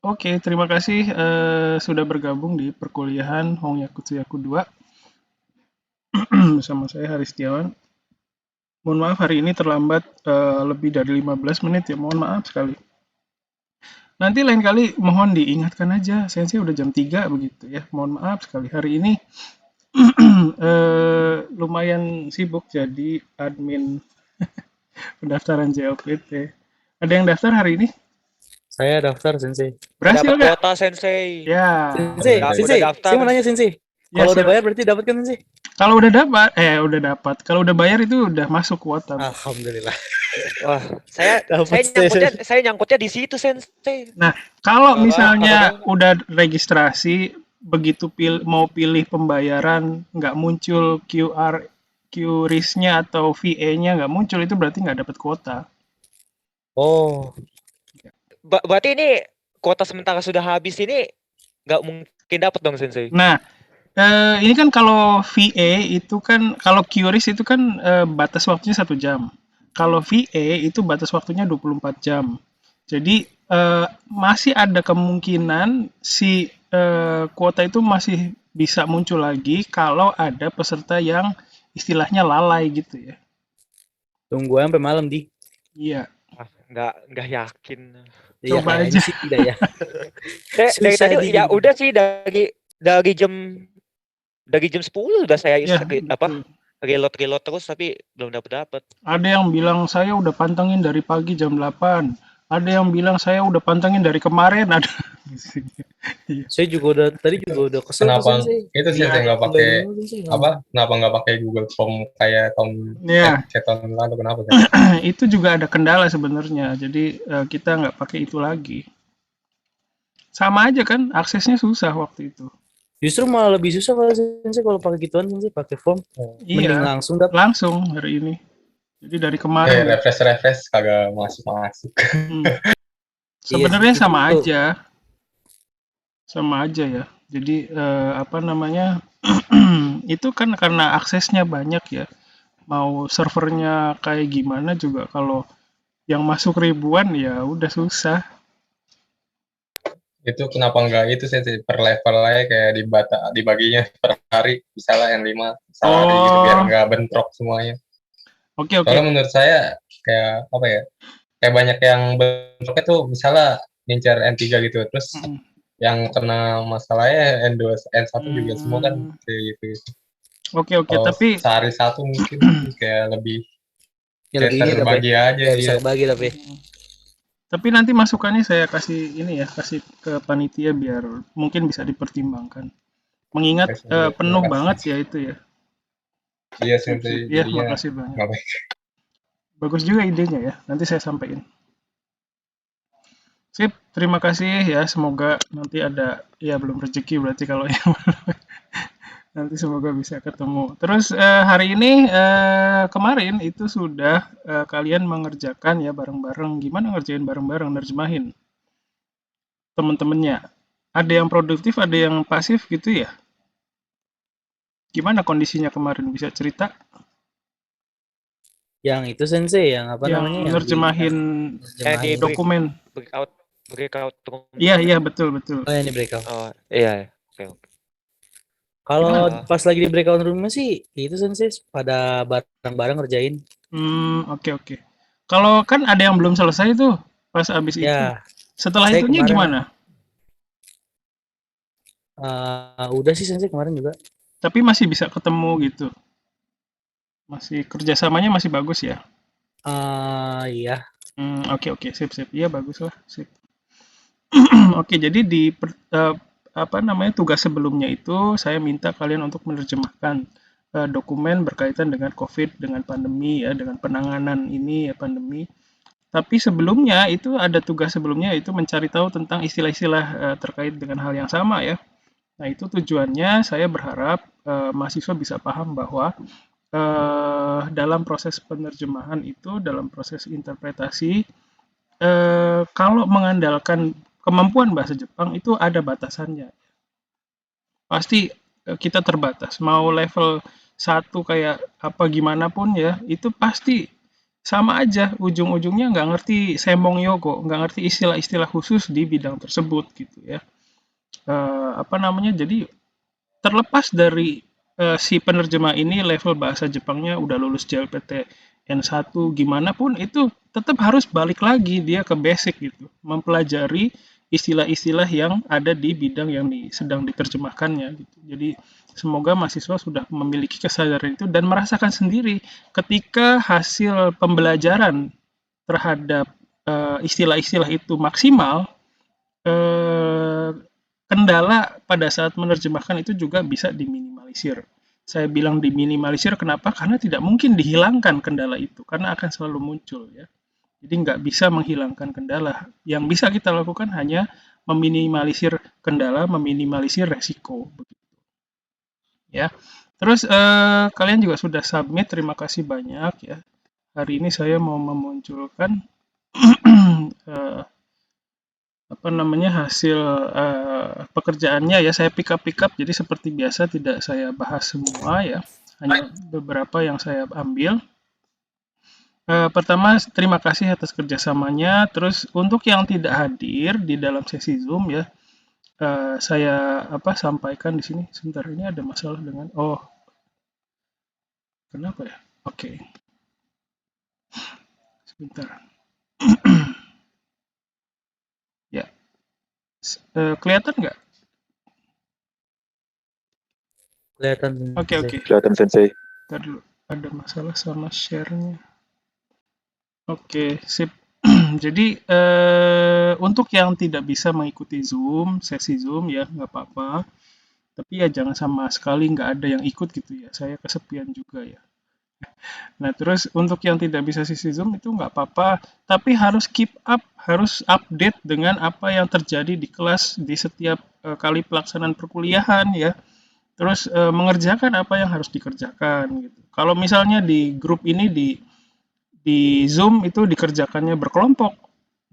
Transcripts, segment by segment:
Oke, terima kasih sudah bergabung di perkuliahan Hong Yakutsu 2 bersama saya Haris Setiawan. Mohon maaf hari ini terlambat lebih dari 15 menit ya, mohon maaf sekali. Nanti lain kali mohon diingatkan aja, Sensei udah jam 3 begitu ya. Mohon maaf sekali hari ini lumayan sibuk jadi admin pendaftaran JLPT. Ada yang daftar hari ini? Saya daftar Sensei. Saya Berhasil dapat nggak? kuota Sensei. Ya, Sensei, Udah Sensei, daftar. saya mau nanya Sensei. ya Kalau udah siap. bayar berarti dapat kan Sensei? Kalau udah dapat. Kalau udah bayar itu udah masuk kuota. Alhamdulillah. Wah, saya Dapat saya nyangkutnya di situ Sensei. Nah, kalau Apa misalnya udah registrasi, begitu mau pilih pembayaran, nggak muncul QRIS-nya atau VA-nya nggak muncul, itu berarti nggak dapat kuota. Oh, berarti ini kuota sementara sudah habis ini nggak mungkin dapat dong Sensei. Nah, ini kan kalau VA itu kan, kalau QRIS itu kan batas waktunya 1 jam. Kalau VA itu batas waktunya 24 jam. Jadi masih ada kemungkinan si kuota itu masih bisa muncul lagi kalau ada peserta yang istilahnya lalai gitu ya. tunggu sampai malam di. Iya. Nggak yakin. Iya, Coba kayaknya aja. sih tidak ya. Dari Susah tadi di. ya udah sih dari jam 10 udah saya Ya, apa betul. reload terus tapi belum dapat. Ada yang bilang saya udah pantengin dari pagi jam 8. Ada yang bilang saya udah pantengin dari kemarin. Ada. Saya juga tadi udah kesel tuh Kenapa Sensei. itu sih Iya. saya nggak pakai Apa? Kenapa nggak pakai Google Form kayak Ya, tahun lalu kenapa sih? itu juga ada kendala sebenarnya. Jadi kita nggak pakai itu lagi. Sama aja kan, aksesnya susah waktu itu. Justru malah lebih susah kalau Sensei kalau pakai gituan Sensei pakai form. Mending Iya, langsung dapat. langsung hari ini. Jadi dari kemarin. Refresh kagak masuk. Sebenarnya Iya, sama itu. aja. Sama aja ya. Jadi apa namanya? Itu kan karena aksesnya banyak ya. Mau servernya kayak gimana juga kalau yang masuk ribuan ya udah susah. Itu kenapa nggak itu sih per level aja kayak dibaginya per hari, misalnya yang 5 sehari gitu biar nggak bentrok semuanya. Oke. Soalnya menurut saya kayak apa ya? Kayak banyak yang bentroknya tuh misalnya ngincar N3 gitu, terus yang kena masalahnya N2, N1 juga semua kan kayak gitu. Oke, Kalau tapi sehari satu mungkin kayak lebih Ya kayak lebih ini terbagi aja ya bisa ya. bagi tapi. Tapi nanti masukannya saya kasih ini ya, kasih ke panitia biar mungkin bisa dipertimbangkan. Mengingat penuh banget ya itu ya. Iya sih, Ya, jadinya makasih banyak. nggak baik. Bagus juga idenya ya. Nanti saya sampaikan. Sip, terima kasih ya. Semoga nanti ada, ya belum rezeki berarti kalau yang nanti semoga bisa ketemu. Terus hari ini kemarin itu sudah kalian mengerjakan ya bareng-bareng. Gimana ngerjain bareng-bareng nerjemahin teman-temannya? Ada yang produktif, ada yang pasif gitu ya? Gimana kondisinya kemarin? Bisa cerita? Yang itu Sensei yang apa Yang namanya? nerjemahin Di dokumen. breakout room. Iya, betul. Oh, ini breakout. Oh, iya. Oke. Kalau pas lagi di breakout room sih itu Sensei pada bareng-bareng ngerjain. Oke. Kalau kan ada yang belum selesai tuh pas abis itu. Setelah itunya gimana? Udah sih Sensei kemarin juga. Tapi masih bisa ketemu gitu. Masih kerjasamanya masih bagus ya? Iya. Oke, sip. Iya bagus lah, sip. Oke, jadi di apa namanya tugas sebelumnya itu saya minta kalian untuk menerjemahkan dokumen berkaitan dengan COVID, dengan pandemi ya, dengan penanganan ini ya pandemi. Tapi sebelumnya itu ada tugas sebelumnya itu mencari tahu tentang istilah-istilah terkait dengan hal yang sama ya. Nah itu tujuannya saya berharap mahasiswa bisa paham bahwa dalam proses penerjemahan itu, dalam proses interpretasi, kalau mengandalkan kemampuan bahasa Jepang itu ada batasannya. Pasti kita terbatas. Mau level 1 kayak apa gimana pun ya, itu pasti sama aja ujung-ujungnya nggak ngerti sembong yogo, nggak ngerti istilah-istilah khusus di bidang tersebut gitu ya. Apa namanya, jadi terlepas dari si penerjemah ini level bahasa Jepangnya udah lulus JLPT N1 gimana pun itu tetap harus balik lagi dia ke basic gitu, mempelajari istilah-istilah yang ada di bidang yang sedang diterjemahkannya gitu. Jadi semoga mahasiswa sudah memiliki kesadaran itu dan merasakan sendiri ketika hasil pembelajaran terhadap istilah-istilah itu maksimal, kendala pada saat menerjemahkan itu juga bisa diminimalisir. Saya bilang diminimalisir kenapa? Karena tidak mungkin dihilangkan kendala itu, karena akan selalu muncul ya. Jadi nggak bisa menghilangkan kendala. Yang bisa kita lakukan hanya meminimalisir kendala, meminimalisir resiko. Ya. Terus kalian juga sudah submit, terima kasih banyak ya. Hari ini saya mau memunculkan apa namanya, hasil pekerjaannya ya. Saya pick up, jadi seperti biasa tidak saya bahas semua ya, hanya beberapa yang saya ambil. Pertama, terima kasih atas kerjasamanya. Terus untuk yang tidak hadir di dalam sesi Zoom ya, saya sampaikan di sini. Sebentar, ini ada masalah dengan kenapa ya? Oke. Sebentar. Ya. Kelihatan nggak? Kelihatan. Oke. Kelihatan Sensei. Ntar dulu, ada masalah sama share-nya. Oke, sip. Jadi untuk yang tidak bisa mengikuti Zoom, sesi Zoom ya nggak apa-apa. Tapi ya jangan sama sekali nggak ada yang ikut gitu ya. Saya kesepian juga ya. Nah terus untuk yang tidak bisa sesi Zoom itu nggak apa-apa. Tapi harus keep up, harus update dengan apa yang terjadi di kelas di setiap kali pelaksanaan perkuliahan ya. Terus mengerjakan apa yang harus dikerjakan gitu. Kalau misalnya di grup ini di Zoom itu dikerjakannya berkelompok.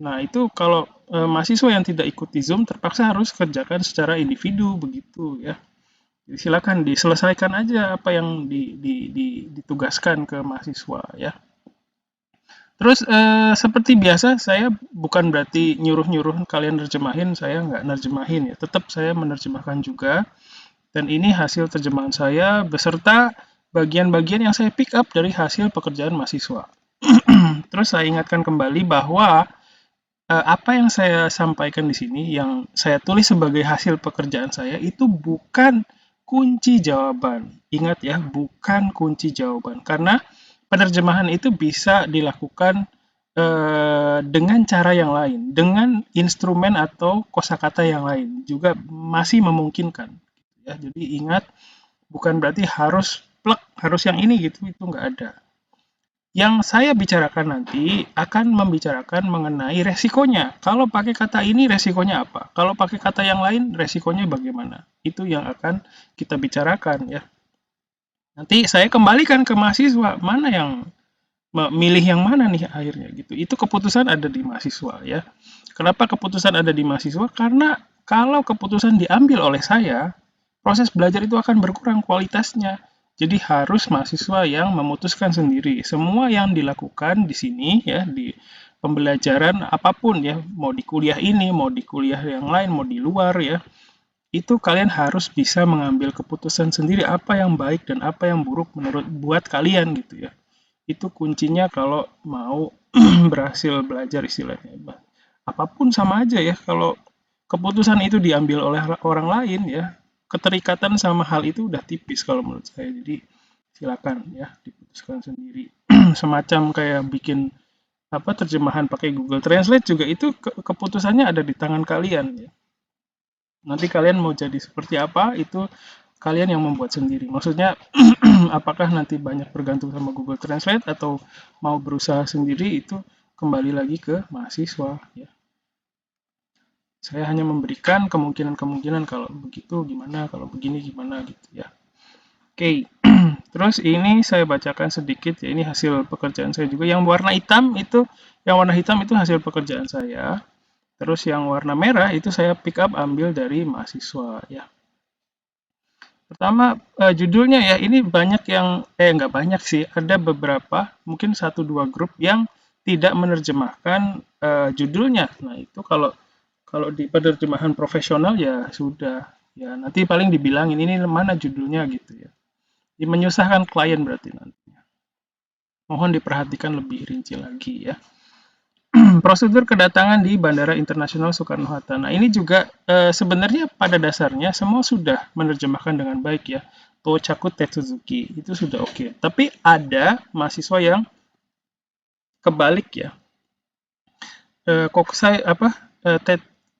Nah, itu kalau mahasiswa yang tidak ikuti Zoom terpaksa harus kerjakan secara individu begitu ya. Jadi silakan diselesaikan aja apa yang ditugaskan ke mahasiswa ya. Terus seperti biasa saya bukan berarti nyuruh-nyuruh kalian nerjemahin, saya nggak nerjemahin ya. Tetap saya menerjemahkan juga. Dan ini hasil terjemahan saya beserta bagian-bagian yang saya pick up dari hasil pekerjaan mahasiswa. Terus saya ingatkan kembali bahwa apa yang saya sampaikan di sini, yang saya tulis sebagai hasil pekerjaan saya, itu bukan kunci jawaban. Ingat ya, bukan kunci jawaban. Karena penerjemahan itu bisa dilakukan dengan cara yang lain, dengan instrumen atau kosakata yang lain, juga masih memungkinkan. Ya, jadi ingat, bukan berarti harus plek, harus yang ini gitu, itu nggak ada. Yang saya bicarakan nanti akan membicarakan mengenai resikonya. Kalau pakai kata ini resikonya apa? Kalau pakai kata yang lain resikonya bagaimana? Itu yang akan kita bicarakan ya. Nanti saya kembalikan ke mahasiswa, mana yang milih yang mana nih akhirnya gitu. Itu keputusan ada di mahasiswa ya. Kenapa keputusan ada di mahasiswa? Karena kalau keputusan diambil oleh saya, proses belajar itu akan berkurang kualitasnya. Jadi harus mahasiswa yang memutuskan sendiri. Semua yang dilakukan di sini ya, di pembelajaran apapun ya, mau di kuliah ini, mau di kuliah yang lain, mau di luar ya, itu kalian harus bisa mengambil keputusan sendiri apa yang baik dan apa yang buruk buat kalian gitu ya. Itu kuncinya kalau mau berhasil belajar istilahnya. Apapun sama aja ya, kalau keputusan itu diambil oleh orang lain ya, keterikatan sama hal itu udah tipis kalau menurut saya. Jadi silakan ya diputuskan sendiri. Semacam kayak bikin terjemahan pakai Google Translate juga itu keputusannya ada di tangan kalian ya. Nanti kalian mau jadi seperti apa itu kalian yang membuat sendiri. Maksudnya apakah nanti banyak bergantung sama Google Translate atau mau berusaha sendiri, itu kembali lagi ke mahasiswa ya. Saya hanya memberikan kemungkinan-kemungkinan kalau begitu gimana, kalau begini gimana gitu ya. Oke. Terus ini saya bacakan sedikit ya, ini hasil pekerjaan saya juga. Yang warna hitam itu hasil pekerjaan saya. Terus yang warna merah itu saya pick up ambil dari mahasiswa ya. Pertama, judulnya ya, ini banyak yang nggak banyak sih, ada beberapa, mungkin 1, 2 grup yang tidak menerjemahkan, judulnya. Nah, itu kalau kalau di penerjemahan profesional ya sudah, ya nanti paling dibilangin, "Ini mana judulnya?" Gitu ya. Ini menyusahkan klien berarti nantinya. Mohon diperhatikan lebih rinci lagi ya. Prosedur kedatangan di Bandara Internasional Soekarno-Hatta. Nah, ini juga sebenarnya pada dasarnya semua sudah menerjemahkan dengan baik ya. Tochaku Tetsuzuki itu sudah oke. Tapi ada mahasiswa yang kebalik ya. Kokusai apa?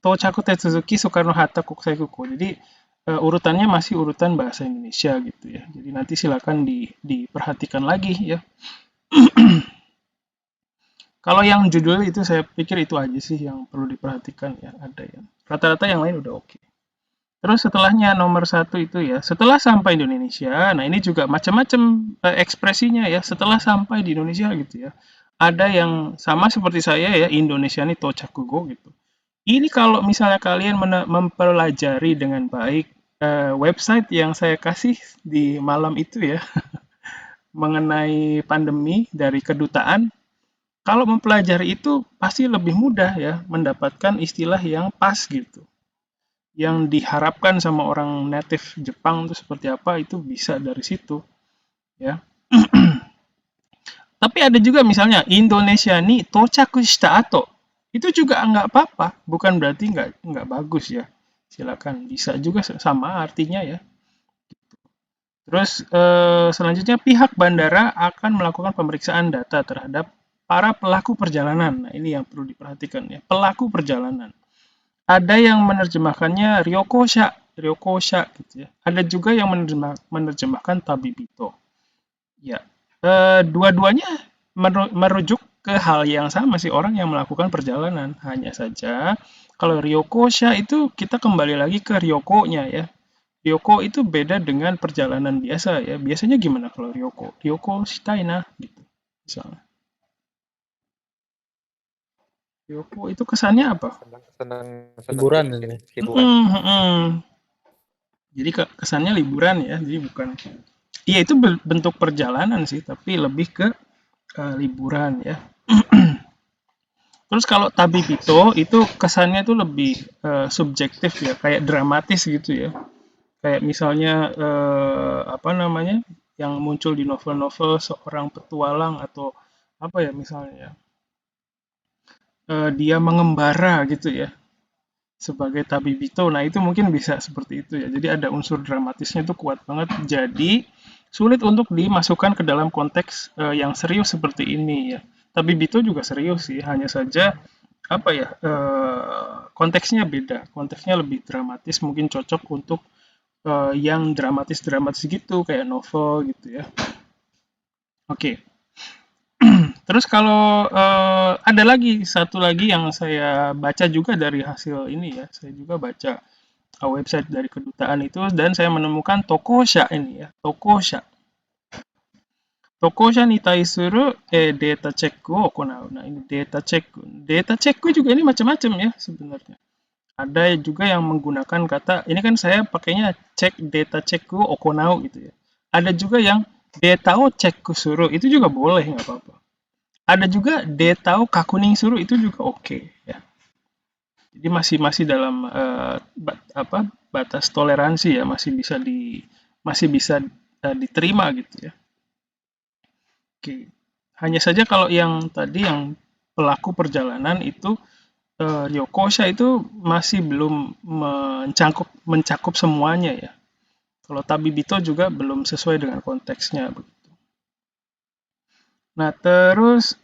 Tochaku Tetsuzuki Soekarno-Hatta Kokusai Kuko. Jadi urutannya masih urutan bahasa Indonesia gitu ya. Jadi nanti silakan diperhatikan lagi ya. Kalau yang judul itu saya pikir itu aja sih yang perlu diperhatikan ya, ada ya. Rata-rata yang lain udah oke. Terus setelahnya nomor 1 itu ya, setelah sampai di Indonesia, nah ini juga macam-macam ekspresinya ya, setelah sampai di Indonesia gitu ya. Ada yang sama seperti saya ya, Indonesia ini tochakugo gitu. Ini kalau misalnya kalian mempelajari dengan baik website yang saya kasih di malam itu ya, mengenai pandemi dari kedutaan, kalau mempelajari itu pasti lebih mudah ya mendapatkan istilah yang pas gitu. Yang diharapkan sama orang native Jepang itu seperti apa itu bisa dari situ ya. Tapi ada juga misalnya Indonesia ni tochaku shita ato. Itu juga nggak apa-apa, bukan berarti nggak bagus ya. Silakan bisa juga sama artinya ya. Terus selanjutnya pihak bandara akan melakukan pemeriksaan data terhadap para pelaku perjalanan. Nah, ini yang perlu diperhatikan ya, pelaku perjalanan. Ada yang menerjemahkannya ryokosha, ryokosha gitu ya. Ada juga yang menerjemahkan tabibito. Ya, dua-duanya merujuk ke hal yang sama sih, orang yang melakukan perjalanan. Hanya saja kalau ryokosha itu kita kembali lagi ke ryokonya ya. Ryoko itu beda dengan perjalanan biasa ya. Biasanya gimana kalau ryoko? Ryoko shitaina gitu misalnya. Ryoko itu kesannya apa? Senang Liburan mungkin, ya. liburan. Jadi kesannya liburan ya. Jadi bukan. Iya itu bentuk perjalanan sih, tapi lebih ke liburan ya. Terus kalau tabibito itu kesannya tuh lebih subjektif ya, kayak dramatis gitu ya. Kayak misalnya apa namanya yang muncul di novel-novel seorang petualang atau apa ya misalnya dia mengembara gitu ya sebagai tabibito. Nah itu mungkin bisa seperti itu ya. Jadi ada unsur dramatisnya itu kuat banget. Jadi sulit untuk dimasukkan ke dalam konteks yang serius seperti ini ya. Tabibito juga serius sih, hanya saja apa ya konteksnya beda. Konteksnya lebih dramatis, mungkin cocok untuk yang dramatis-dramatis gitu kayak novel gitu ya. Oke. Terus kalau ada lagi satu lagi yang saya baca juga dari hasil ini ya, saya juga baca website dari kedutaan itu dan saya menemukan Tokosha ini ya, Tokosha. Tokosha ni taisuru data check o konau. Nah ini data check. Data check juga ini macam-macam ya sebenarnya. Ada juga yang menggunakan kata, ini kan saya pakainya cek data cekku okonau gitu ya. Ada juga yang detao cekku suruh, itu juga boleh, nggak apa-apa. Ada juga detao kakuning suruh, itu juga oke ya. Jadi masih dalam batas toleransi ya, masih bisa diterima gitu ya. Oke. Hanya saja kalau yang tadi yang pelaku perjalanan itu ryokosha itu masih belum mencakup semuanya ya. Kalau tabibito juga belum sesuai dengan konteksnya begitu. Nah, terus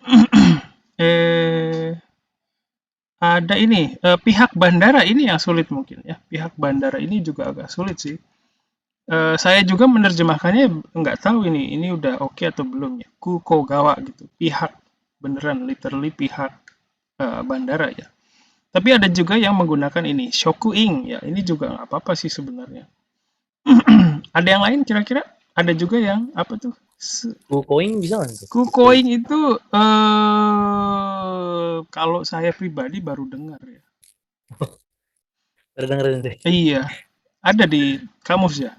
ada ini pihak bandara ini yang sulit mungkin ya. Pihak bandara ini juga agak sulit sih. Saya juga menerjemahkannya nggak tahu ini udah oke atau belum ya. Kukogawa gitu. Pihak beneran literally pihak bandara ya. Tapi ada juga yang menggunakan ini, shokuing. Ya, ini juga nggak apa-apa sih sebenarnya. Ada yang lain kira-kira? Ada juga yang apa tuh? Kukoing bisa nggak tuh? Kukoing itu kalau saya pribadi baru dengar ya. Baru dengerin deh. Iya, ada di kamus ya?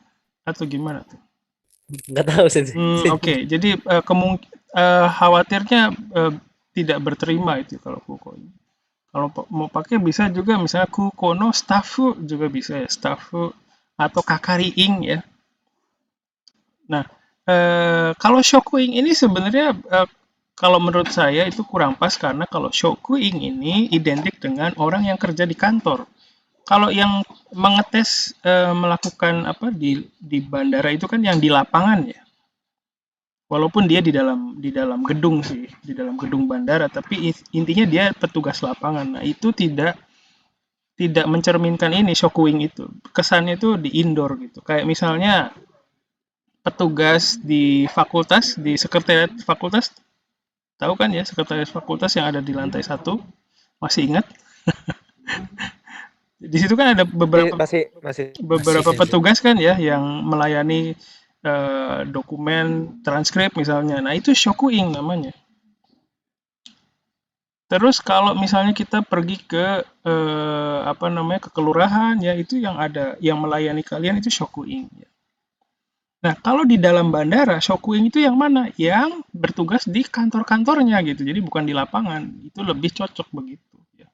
atau gimana tuh? Nggak tahu sensei. Oke. Jadi khawatirnya tidak berterima itu kalau kuko. Kalau mau pakai bisa juga misalnya kukono staffu juga bisa ya, staffu atau kakariing ya. Nah, kalau shokuing ini sebenarnya kalau menurut saya itu kurang pas karena kalau shokuing ini identik dengan orang yang kerja di kantor. Kalau yang mengetes melakukan apa di bandara itu kan yang di lapangan ya. Walaupun dia di dalam gedung sih, di dalam gedung bandara, tapi intinya dia petugas lapangan. Nah, itu tidak mencerminkan ini shokuing itu. Kesannya itu di indoor gitu. Kayak misalnya petugas di fakultas, di sekretariat fakultas, tahu kan ya sekretariat fakultas yang ada di lantai 1, masih ingat? Di situ kan ada Masih beberapa sensei. petugas kan ya yang melayani dokumen transkrip misalnya. Nah, itu shokuing namanya. Terus kalau misalnya kita pergi ke ke kelurahan ya, itu yang ada yang melayani kalian itu shokuing ya. Nah, kalau di dalam bandara, shokuing itu yang mana? Yang bertugas di kantor-kantornya gitu. Jadi bukan di lapangan. Itu lebih cocok begitu ya.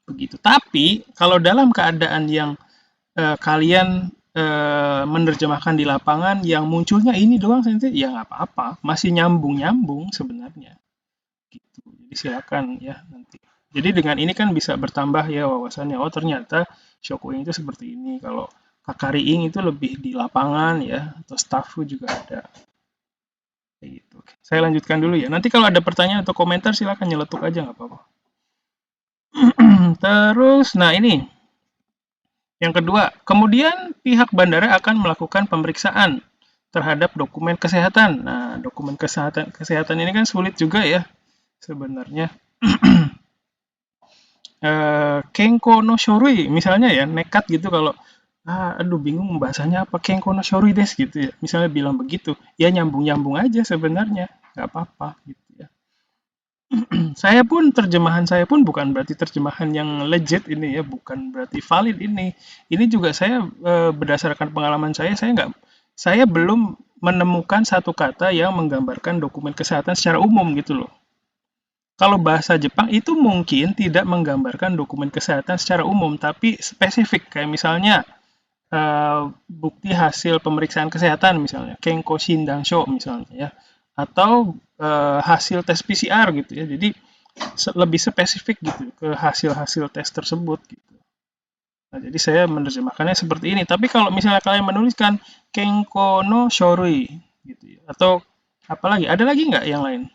Begitu. Tapi kalau dalam keadaan yang kalian menerjemahkan di lapangan yang munculnya ini doang sensei, ya nggak apa-apa, masih nyambung-nyambung sebenarnya. Gitu. Jadi silakan ya nanti. Jadi dengan ini kan bisa bertambah ya wawasannya. Oh ternyata shokuing itu seperti ini. Kalau kakariing itu lebih di lapangan ya, atau staffu juga ada. Kayak gitu. Oke. Saya lanjutkan dulu ya. Nanti kalau ada pertanyaan atau komentar silakan nyeletuk aja nggak apa-apa. Terus, nah ini yang kedua, kemudian pihak bandara akan melakukan pemeriksaan terhadap dokumen kesehatan. Nah, dokumen kesehatan ini kan sulit juga ya sebenarnya. Kenko no shorui misalnya ya, nekat gitu kalau aduh bingung bahasanya apa, kenko no shorui des gitu ya. Misalnya bilang begitu, ya nyambung-nyambung aja sebenarnya, nggak apa-apa gitu ya. Terjemahan saya pun bukan berarti terjemahan yang legit ini ya, bukan berarti valid ini. Ini juga saya berdasarkan pengalaman saya belum menemukan satu kata yang menggambarkan dokumen kesehatan secara umum gitu loh. Kalau bahasa Jepang itu mungkin tidak menggambarkan dokumen kesehatan secara umum, tapi spesifik kayak misalnya bukti hasil pemeriksaan kesehatan misalnya, Kenko Shindansho misalnya ya, atau hasil tes PCR gitu ya. Jadi lebih spesifik gitu ke hasil-hasil tes tersebut gitu. Nah, jadi saya menerjemahkannya seperti ini. Tapi kalau misalnya kalian menuliskan Kenko no Shorui gitu ya, atau apalagi, ada lagi nggak yang lain?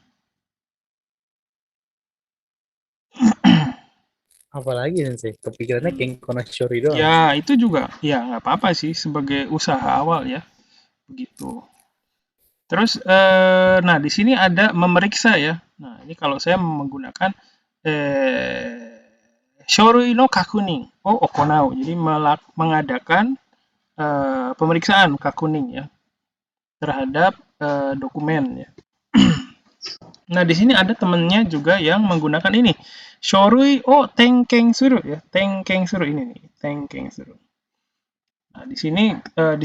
Apalagi sensei, kepikirannya Kenko no Shorui doang. Ya, itu juga ya nggak apa-apa sih sebagai usaha awal ya. Begitu. Terus nah di sini ada memeriksa ya. Nah, ini kalau saya menggunakan shorui no kakunin okonau. Jadi mengadakan pemeriksaan kakunin ya terhadap dokumen ya. Nah, di sini ada temennya juga yang menggunakan ini. Shorui tenkeng suru ya. Tenkeng suru ini nih, tenkeng suru. Nah, di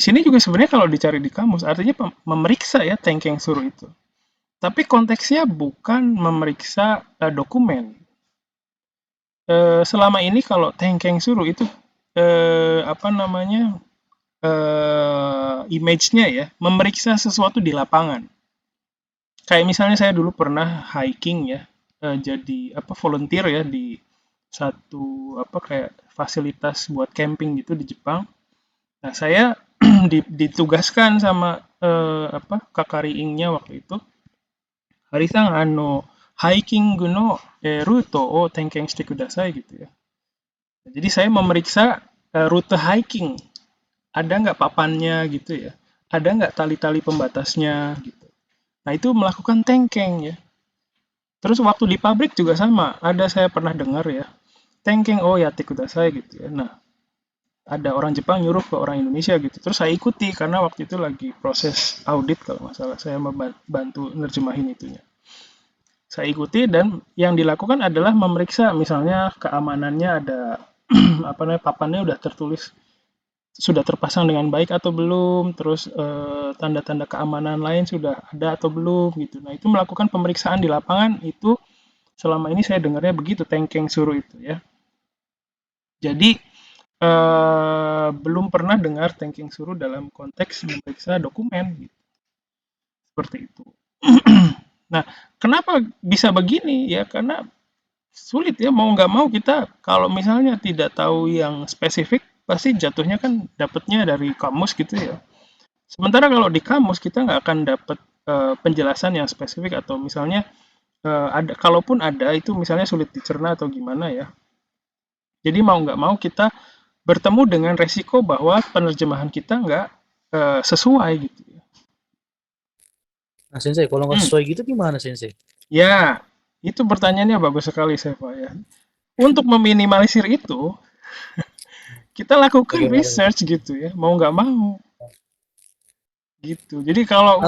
sini juga sebenarnya kalau dicari di kamus artinya memeriksa ya tenkeng suru itu. Tapi konteksnya bukan memeriksa dokumen. Selama ini kalau tenkeng suru itu image-nya ya memeriksa sesuatu di lapangan. Kayak misalnya saya dulu pernah hiking ya, jadi volunteer ya di satu kayak fasilitas buat camping gitu di Jepang. Nah, saya ditugaskan sama kakariingnya waktu itu. Harisang hiking no rute o tenkeng shite kudasai gitu ya. Jadi saya memeriksa rute hiking. Ada nggak papannya gitu ya? Ada nggak tali-tali pembatasnya gitu. Nah, itu melakukan tenkeng ya. Terus waktu di pabrik juga sama. Saya pernah dengar ya. Tenkeng yate kudasai gitu ya. Nah, ada orang Jepang nyuruh ke orang Indonesia gitu. Terus saya ikuti karena waktu itu lagi proses audit kalau nggak salah. Saya membantu nerjemahin itunya. Saya ikuti dan yang dilakukan adalah memeriksa misalnya keamanannya ada papannya udah tertulis sudah terpasang dengan baik atau belum, terus tanda-tanda keamanan lain sudah ada atau belum gitu. Nah, itu melakukan pemeriksaan di lapangan itu selama ini saya dengarnya begitu, Tengkeng Suru itu ya. Jadi belum pernah dengar Tengking Suru dalam konteks memeriksa dokumen gitu. Seperti itu. Nah, kenapa bisa begini ya? Karena sulit ya, mau nggak mau kita kalau misalnya tidak tahu yang spesifik pasti jatuhnya kan dapatnya dari kamus gitu ya. Sementara kalau di kamus kita nggak akan dapat penjelasan yang spesifik atau misalnya ada, kalaupun ada itu misalnya sulit dicerna atau gimana ya. Jadi mau nggak mau kita bertemu dengan resiko bahwa penerjemahan kita nggak sesuai gitu ya. Nah, Sensei, kalau nggak sesuai gitu gimana, Sensei? Ya, itu pertanyaannya bagus sekali, Seva ya. Untuk meminimalisir itu, kita lakukan Bagaimana? research gitu ya, mau nggak mau. Gitu. Jadi kalau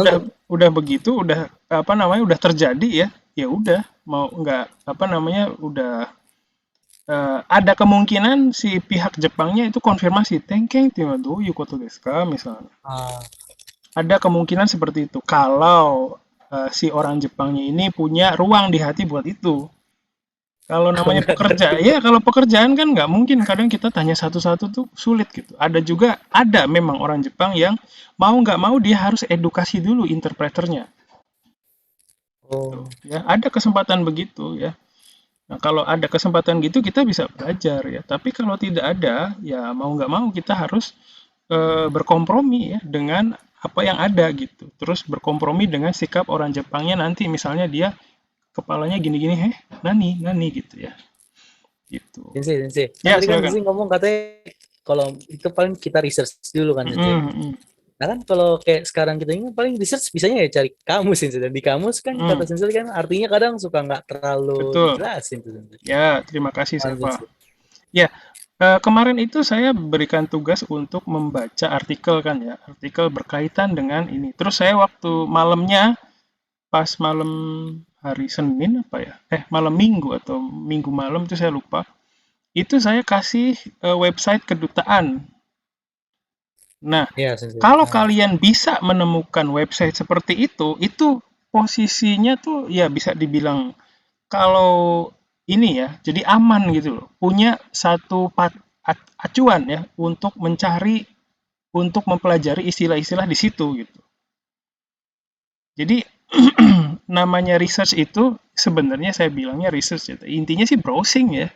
udah begitu, udah apa namanya, udah terjadi ya, ya udah mau nggak apa namanya, udah ada kemungkinan si pihak Jepangnya itu konfirmasi Tenkeng do yukoto desu ka misalnya. Ada kemungkinan seperti itu kalau si orang Jepangnya ini punya ruang di hati buat itu. Kalau namanya pekerja, ya kalau pekerjaan kan nggak mungkin, kadang kita tanya satu-satu tuh sulit gitu. Ada memang orang Jepang yang mau nggak mau dia harus edukasi dulu interpreternya. Oh, Ya, ada kesempatan begitu ya. Nah, kalau ada kesempatan gitu kita bisa belajar ya. Tapi kalau tidak ada, ya mau nggak mau kita harus berkompromi ya dengan apa yang ada gitu. Terus berkompromi dengan sikap orang Jepangnya nanti misalnya dia kepalanya gini-gini, nani gitu ya. Gitu. Sensei. Ya, Tadi kan silakan. Sensei ngomong katanya kalau itu paling kita research dulu kan, Sensei. Nah kan kalau kayak sekarang kita ini paling research bisanya ya cari kamus, Sensei. Dan di kamus kan kata Sensei kan artinya kadang suka nggak terlalu Betul. dijelasin tuh, Sensei. Ya, terima kasih Seva. Ya, kemarin itu saya berikan tugas untuk membaca artikel kan ya, artikel berkaitan dengan ini. Terus saya waktu malamnya, pas malam hari Senin apa ya, malam Minggu atau Minggu malam itu saya lupa, itu saya kasih website kedutaan. Nah, Ya, Sensei. kalau kalian bisa menemukan website seperti itu posisinya tuh ya bisa dibilang kalau ini ya, jadi aman gitu loh. Punya satu acuan ya untuk mencari, untuk mempelajari istilah-istilah di situ gitu. Jadi namanya research itu sebenarnya saya bilangnya research ya. Intinya sih browsing ya.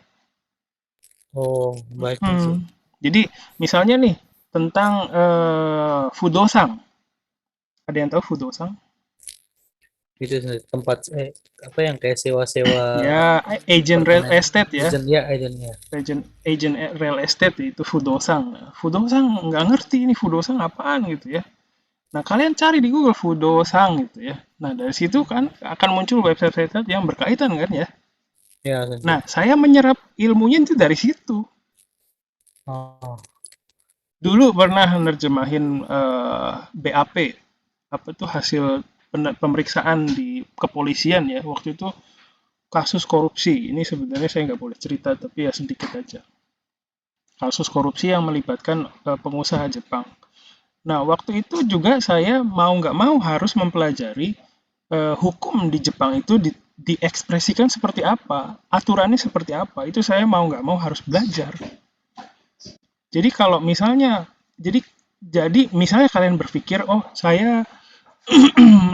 Oh, baik, Sensei. Jadi misalnya nih tentang Fudosang. Ada yang tahu Fudosang? Itu Sensei, tempat apa yang kayak sewa-sewa Ya, agent real apartemen. estate ya. Agentnya. Agent real estate itu Fudosang. Fudosang nggak ngerti ini Fudosang apaan gitu ya. Nah, kalian cari di Google Fudosang gitu ya. Nah, dari situ kan akan muncul website-website yang berkaitan kan ya. Ya, Sensei. Nah, saya menyerap ilmunya itu dari situ. Oh. Dulu pernah menerjemahin BAP, apa itu hasil pemeriksaan di kepolisian ya. Waktu itu kasus korupsi. Ini sebenarnya saya nggak boleh cerita, tapi ya sedikit aja. Kasus korupsi yang melibatkan pengusaha Jepang. Nah, waktu itu juga saya mau nggak mau harus mempelajari hukum di Jepang itu diekspresikan seperti apa, aturannya seperti apa. Itu saya mau nggak mau harus belajar. Jadi kalau misalnya, jadi misalnya kalian berpikir, oh saya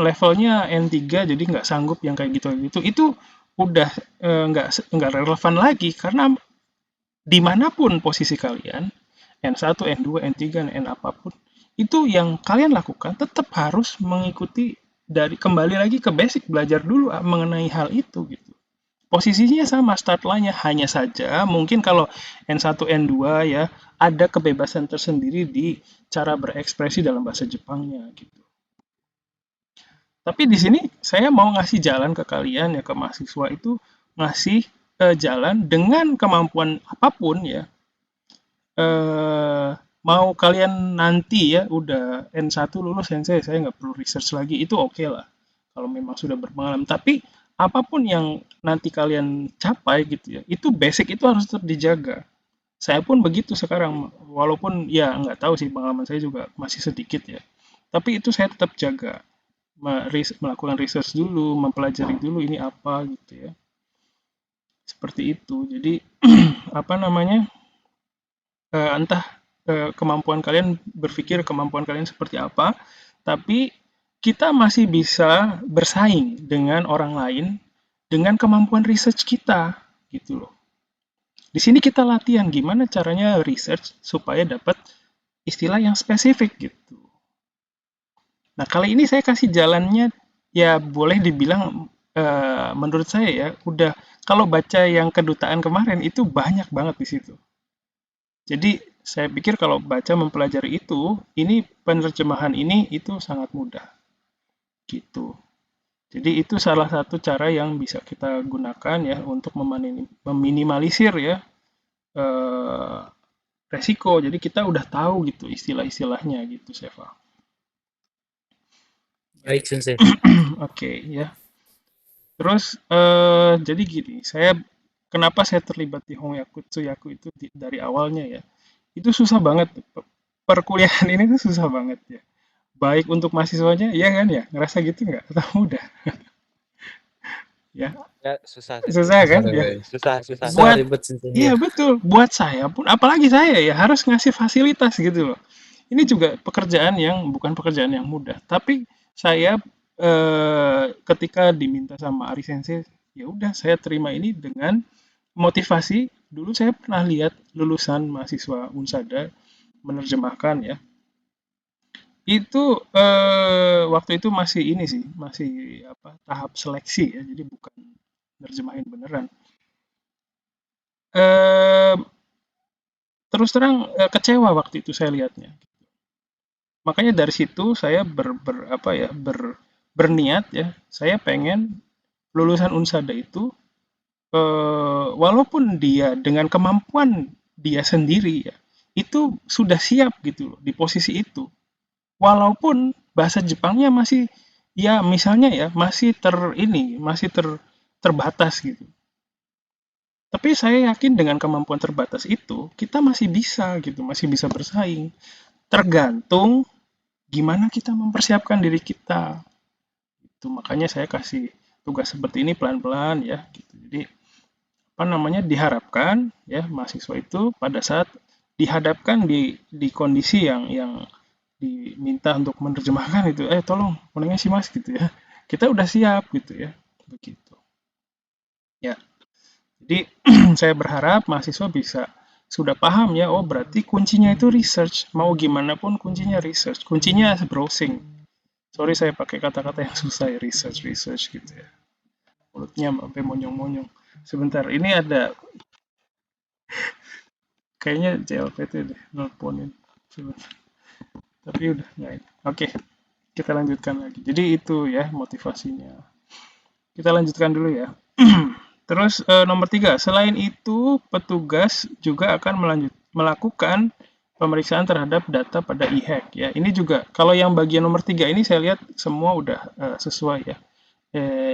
levelnya N3 jadi nggak sanggup yang kayak gitu, itu udah nggak relevan lagi karena dimanapun posisi kalian, N1, N2, N3, N apapun, itu yang kalian lakukan tetap harus mengikuti kembali lagi ke basic, belajar dulu mengenai hal itu gitu. Posisinya sama, start line-nya, hanya saja mungkin kalau N1, N2 ya ada kebebasan tersendiri di cara berekspresi dalam bahasa Jepangnya gitu. Tapi di sini saya mau ngasih jalan ke kalian ya, ke mahasiswa itu ngasih jalan dengan kemampuan apapun ya. Mau kalian nanti ya udah N1 lulus Sensei, saya nggak perlu research lagi, itu oke lah kalau memang sudah berpengalaman. Tapi apapun yang nanti kalian capai gitu ya, itu basic itu harus tetap dijaga. Saya pun begitu sekarang, walaupun ya nggak tahu sih, pengalaman saya juga masih sedikit ya. Tapi itu saya tetap jaga, melakukan research dulu, mempelajari dulu ini apa gitu ya. Seperti itu. Jadi apa namanya? Entah kemampuan kalian berpikir kemampuan kalian seperti apa, tapi kita masih bisa bersaing dengan orang lain dengan kemampuan research kita gitu loh. Di sini kita latihan gimana caranya research supaya dapat istilah yang spesifik gitu. Nah, kali ini saya kasih jalannya ya boleh dibilang menurut saya ya udah kalau baca yang kedutaan kemarin itu banyak banget di situ. Jadi saya pikir kalau baca mempelajari itu, ini penerjemahan ini itu sangat mudah gitu. Jadi itu salah satu cara yang bisa kita gunakan ya untuk meminimalisir ya eh, resiko. Jadi kita udah tahu gitu istilah-istilahnya gitu, Seva. Baik, Sensei. Oke ya. Terus jadi gini, kenapa saya terlibat di Hongyaku Tsuyaku itu dari awalnya ya. Itu susah banget. Perkuliahan ini tuh susah banget ya. Baik untuk mahasiswanya, iya kan ya? Ngerasa gitu nggak? Atau mudah? Ya, Ya, susah sih. susah kan? Susah, Ya. Susah, susah. Susah, Buat, ribet, Sensei. iya betul. Buat saya pun, apalagi saya ya harus ngasih fasilitas gitu loh. Ini juga pekerjaan yang bukan pekerjaan yang mudah. Tapi saya ketika diminta sama Ari Sensei, ya udah saya terima ini dengan motivasi. Dulu saya pernah lihat lulusan mahasiswa Unsada menerjemahkan ya. Itu waktu itu masih ini sih, masih apa tahap seleksi ya, jadi bukan nerjemahin beneran. Eee, terus terang kecewa waktu itu saya lihatnya. Makanya dari situ saya apa ya, berniat ya, saya pengen lulusan Unsada itu walaupun dia dengan kemampuan dia sendiri ya, itu sudah siap gitu loh di posisi itu. Walaupun bahasa Jepangnya masih ya misalnya ya masih terbatas gitu. Tapi saya yakin dengan kemampuan terbatas itu kita masih bisa gitu, masih bisa bersaing. Tergantung gimana kita mempersiapkan diri kita. Itu makanya saya kasih tugas seperti ini pelan-pelan ya gitu. Jadi apa namanya diharapkan ya mahasiswa itu pada saat dihadapkan di kondisi yang diminta untuk menerjemahkan itu, tolong konengnya sih mas gitu ya. Kita udah siap gitu ya, begitu. Ya, jadi saya berharap mahasiswa bisa sudah paham ya, oh berarti kuncinya itu research. Mau gimana pun kuncinya research. Kuncinya browsing. Sorry saya pakai kata-kata yang susah ya, research gitu ya. Mulutnya sampai monyong-monyong. Sebentar, ini ada kayaknya CLPT deh, nelponin. Sebentar. Tapi udah nggak ini. Oke, kita lanjutkan lagi. Jadi itu ya motivasinya. Kita lanjutkan dulu ya. Terus nomor 3, selain itu petugas juga akan melakukan pemeriksaan terhadap data pada e-hack ya. Ini juga kalau yang bagian nomor 3 ini saya lihat semua udah sesuai ya.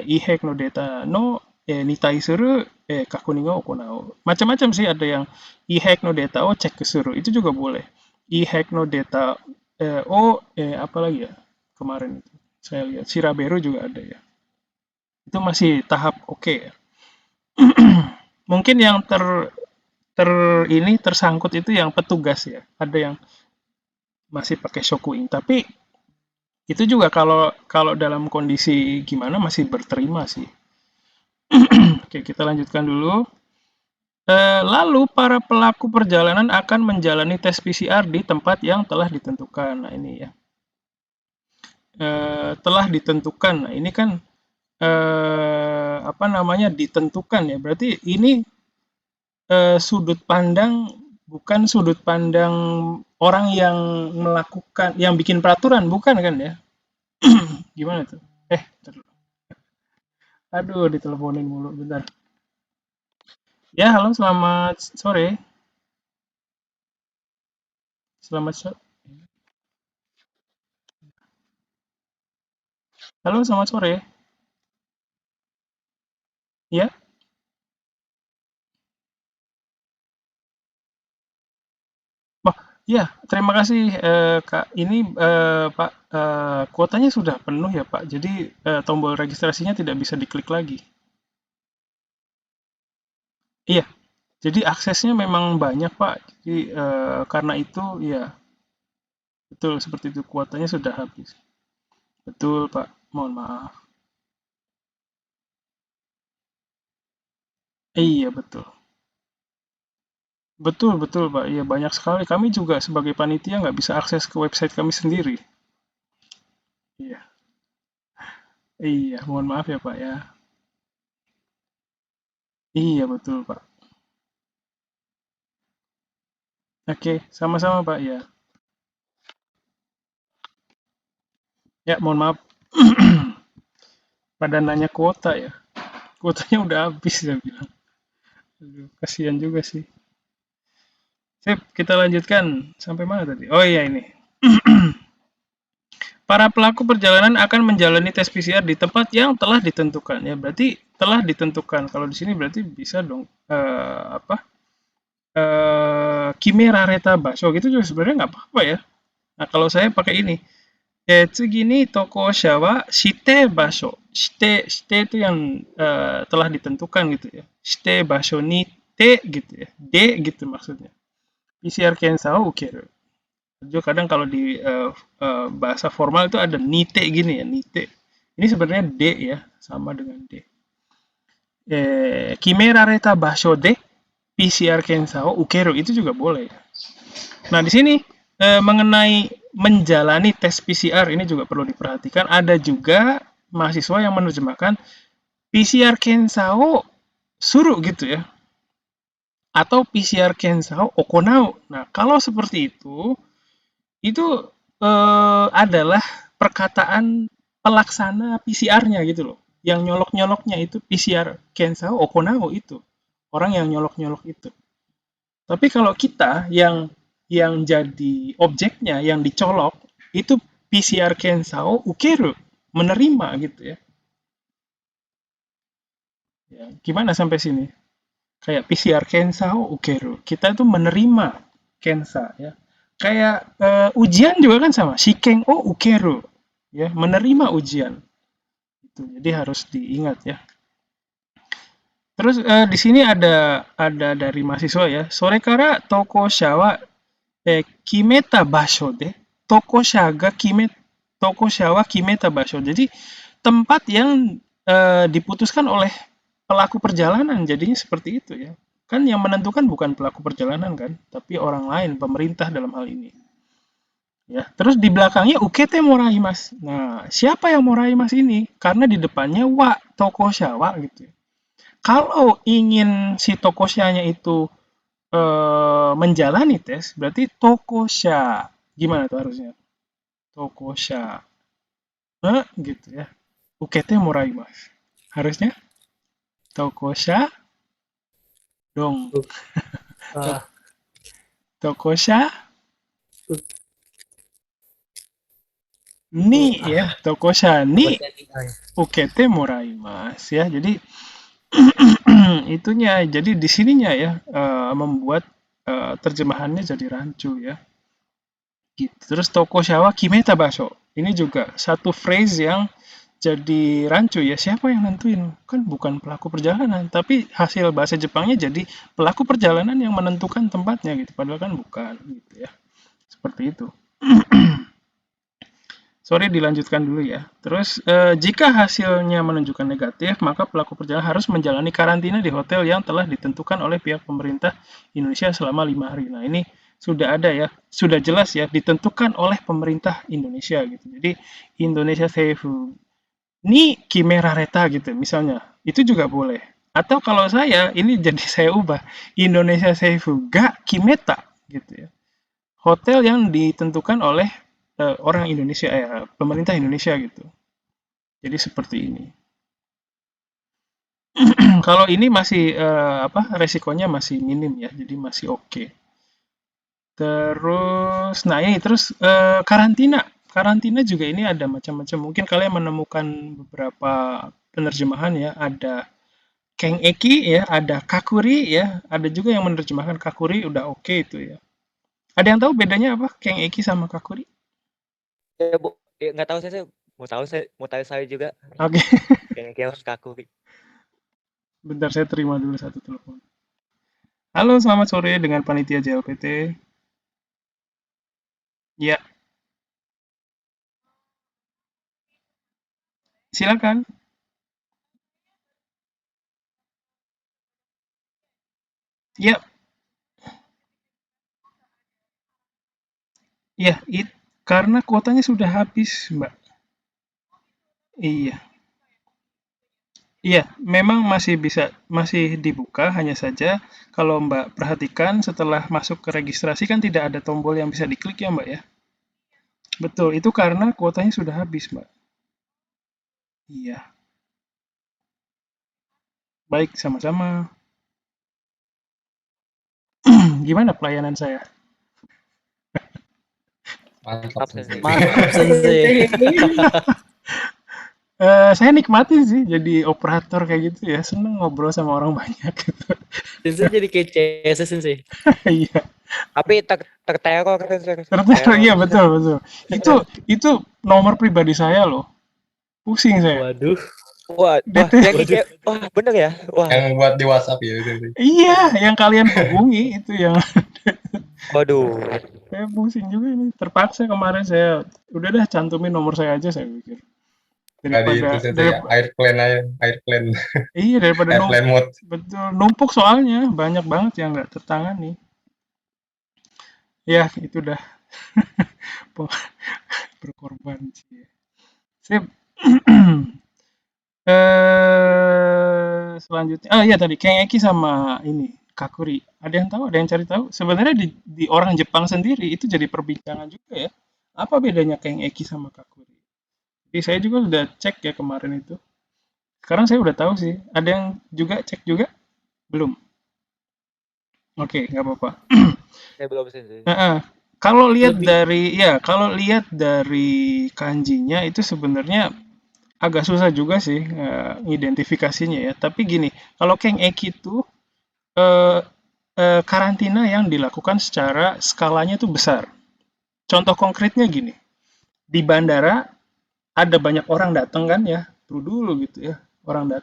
E-hack no data no nitai suru kakuni ga okonau. Macam-macam sih, ada yang e-hack no data o cek suru, itu juga boleh. E-hack no data apa lagi ya? Kemarin itu saya lihat Shiraberu juga ada ya. Itu masih tahap oke ya. Mungkin yang tersangkut itu yang petugas ya. Ada yang masih pakai shokuing, tapi itu juga kalau kalau dalam kondisi gimana masih berterima sih. Oke, kita lanjutkan dulu. Lalu para pelaku perjalanan akan menjalani tes PCR di tempat yang telah ditentukan. Nah ini ya, telah ditentukan. Nah ini kan apa namanya ditentukan ya. Berarti ini sudut pandang bukan sudut pandang orang yang melakukan, yang bikin peraturan, bukan kan ya? Gimana tuh? Aduh, diteleponin mulu, bentar. Ya, halo, selamat sore. Selamat sore. Halo, selamat sore. Ya, Ya, terima kasih Kak. Ini Pak, kuotanya sudah penuh ya Pak. Jadi tombol registrasinya tidak bisa diklik lagi. Iya, jadi aksesnya memang banyak Pak. Jadi karena itu ya betul seperti itu, kuotanya sudah habis. Betul Pak, mohon maaf. Iya betul. Betul betul Pak, iya banyak sekali. Kami juga sebagai panitia nggak bisa akses ke website kami sendiri. Iya, iya, mohon maaf ya Pak ya. Iya betul Pak. Oke, sama-sama Pak ya. Ya, mohon maaf. Pada nanya kuota ya. Kuotanya udah habis saya bilang. Aduh, kasihan juga sih. Sip, kita lanjutkan. Sampai mana tadi? Oh iya ini. Para pelaku perjalanan akan menjalani tes PCR di tempat yang telah ditentukan. Ya, berarti telah ditentukan. Kalau di sini berarti bisa dong apa? Kimera reta baso gitu juga sebenarnya nggak apa-apa ya. Nah, kalau saya pakai ini. Tsugi ni toko wa shite basho. Shite itu yang telah ditentukan gitu ya. Shite basho ni te gitu ya. De gitu maksudnya. PCR kensa o ukeru. Juga kadang kalau di bahasa formal itu ada nite gini ya, nite. Ini sebenarnya D ya, sama dengan D. Kimerareta basho de PCR kensa o ukeru itu juga boleh. Nah, di sini mengenai menjalani tes PCR ini juga perlu diperhatikan. Ada juga mahasiswa yang menerjemahkan PCR kensao suruh gitu ya. Atau PCR kensao okonau. Nah, kalau seperti itu adalah perkataan pelaksana PCR-nya gitu loh. Yang nyolok-nyoloknya itu PCR kensao okonau itu. Orang yang nyolok-nyolok itu. Tapi kalau kita yang jadi objeknya, yang dicolok, itu PCR kensao ukeru, menerima gitu ya. Ya, gimana sampai sini? Kayak PCR kensao ukeru, kita itu menerima kensa ya. Kayak ujian juga kan sama, shiken o ukeru, ya, menerima ujian. Itu jadi harus diingat ya. Terus di sini ada dari mahasiswa ya. Sore kara toko shawa kimeta basho de tokosha ga tokosha wa kimeta basho. Jadi tempat yang diputuskan oleh pelaku perjalanan, jadinya seperti itu ya. Kan yang menentukan bukan pelaku perjalanan kan, tapi orang lain, pemerintah dalam hal ini. Ya, terus di belakangnya ukete moraimasu. Nah, siapa yang moraimasu ini? Karena di depannya wa tokosha wa gitu ya. Kalau ingin si tokoshanya itu menjalani tes, berarti tokosha. Gimana tuh harusnya? Tokosha. Gitu ya. Ukete moraimasu. Harusnya tokosha dong. Tokosha ni ya. Tokosha ni ukete moraimasu ya. Jadi itunya. Jadi di sininya ya membuat terjemahannya jadi rancu ya. Gitu. Terus tokosha wa kimeta basho. Ini juga satu phrase yang jadi rancu ya, siapa yang nentuin? Kan bukan pelaku perjalanan, tapi hasil bahasa Jepangnya jadi pelaku perjalanan yang menentukan tempatnya gitu, padahal kan bukan gitu ya. Seperti itu. Sorry, dilanjutkan dulu ya. Terus jika hasilnya menunjukkan negatif, maka pelaku perjalanan harus menjalani karantina di hotel yang telah ditentukan oleh pihak pemerintah Indonesia selama 5 hari. Nah, ini sudah ada ya, sudah jelas ya, ditentukan oleh pemerintah Indonesia gitu. Jadi Indonesia Seifu ni kimerareta gitu misalnya, itu juga boleh. Atau kalau saya, ini jadi saya ubah, Indonesia Seifu ga kimeta gitu ya. Hotel yang ditentukan oleh orang Indonesia, pemerintah Indonesia gitu. Jadi seperti ini. Kalau ini masih resikonya masih minim ya, jadi masih oke. Terus, nah ini terus karantina. Karantina juga ini ada macam-macam. Mungkin kalian menemukan beberapa penerjemahan ya. Ada Kengeki ya, ada Kakuri ya. Ada juga yang menerjemahkan Kakuri udah oke itu ya. Ada yang tahu bedanya apa? Kengeki sama Kakuri? Ya, Bu. Ya, nggak tahu saya. Mau tahu saya juga. Oke, Kengeki harus Kakuri. bentar saya terima dulu satu telepon. Halo, selamat sore dengan panitia JLPT. Ya, silakan. Ya, ya, karena kuotanya sudah habis, Mbak. Iya. Iya, memang masih dibuka, hanya saja kalau Mbak perhatikan setelah masuk ke registrasi kan tidak ada tombol yang bisa diklik ya, Mbak ya. Betul, itu karena kuotanya sudah habis, Mbak. Iya. Baik, sama-sama. Gimana pelayanan saya? Mantap Mantap Sensei. Mantap Sensei. Saya nikmati sih jadi operator kayak gitu ya, seneng ngobrol sama orang banyak gitu. Sensei jadi kayak CS Sensei. Iya, Tapi terteror Sensei. ternyata iya betul betul. Itu nomor pribadi saya loh. Pusing saya. Waduh. Wah, yang Waduh. kayak, wah bener ya. Wah, yang buat di WhatsApp ya itu. Iya, yang kalian hubungi itu yang waduh. saya pusing juga ini. Terpaksa kemarin saya udah dah cantumin nomor saya aja saya pikir. Tadi itu saya airplane aja, airplane iya daripada airplane mode. betul numpuk soalnya banyak banget yang nggak tertangani. Ya itu dah berkorban sih. Sip. Selanjutnya, iya tadi Kengeki sama ini Kakuri. Ada yang tahu? Ada yang cari tahu? Sebenarnya di orang Jepang sendiri itu jadi perbincangan juga ya. Apa bedanya Kengeki sama Kakuri? Jadi saya juga udah cek ya kemarin itu. Sekarang saya udah tahu sih. Ada yang juga cek juga? Belum. Oke, nggak apa-apa. Saya belum Sensei. Kalau lihat dari kanjinya itu sebenarnya agak susah juga sih identifikasinya ya. Tapi gini, kalau Kengeki itu karantina yang dilakukan secara skalanya itu besar. Contoh konkretnya gini, di bandara ada banyak orang datang kan ya, dulu gitu ya, orang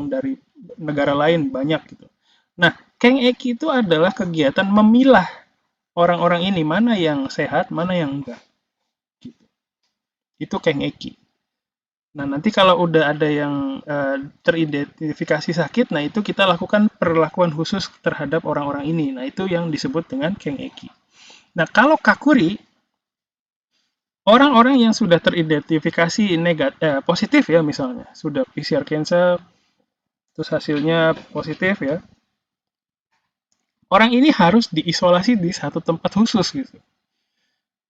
dari negara lain banyak gitu. Nah, Kengeki itu adalah kegiatan memilah orang-orang ini mana yang sehat, mana yang enggak. Gitu. Itu Kengeki. Nah, nanti kalau udah ada yang teridentifikasi sakit, nah itu kita lakukan perlakuan khusus terhadap orang-orang ini. Nah, itu yang disebut dengan Kengeki. Nah, kalau Kakuri, orang-orang yang sudah teridentifikasi positif ya misalnya, sudah PCR cancer, terus hasilnya positif ya, orang ini harus diisolasi di satu tempat khusus gitu.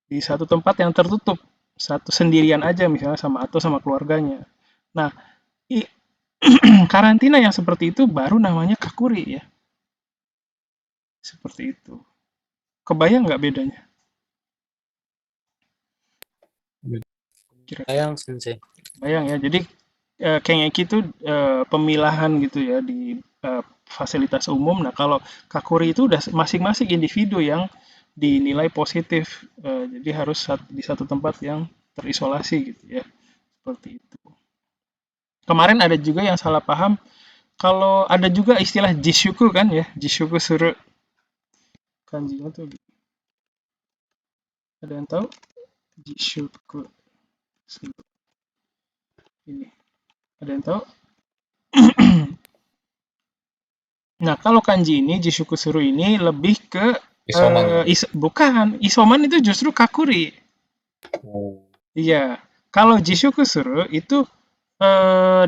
Di satu tempat yang tertutup, satu sendirian aja misalnya atau sama keluarganya. Nah, karantina yang seperti itu baru namanya Kakuri ya. Seperti itu. Kebayang nggak bedanya? Bayang Sensei. Bayang ya. Jadi Kengeki itu pemilahan gitu ya di fasilitas umum. Nah, kalau Kakuri itu udah masing-masing individu yang dinilai positif. Jadi harus di satu tempat yang terisolasi gitu ya. Seperti itu. Kemarin ada juga yang salah paham kalau ada juga istilah jishuku kan ya, jishuku suru. Kanjinya tuh gitu. Ada yang tahu? Jishuku suru. Ini. Ada yang tahu? Nah, kalau kanji ini, Jishuku Suru ini lebih ke Isoman. bukan, isoman itu justru Kakuri. Iya. Kalau Jishuku Suru itu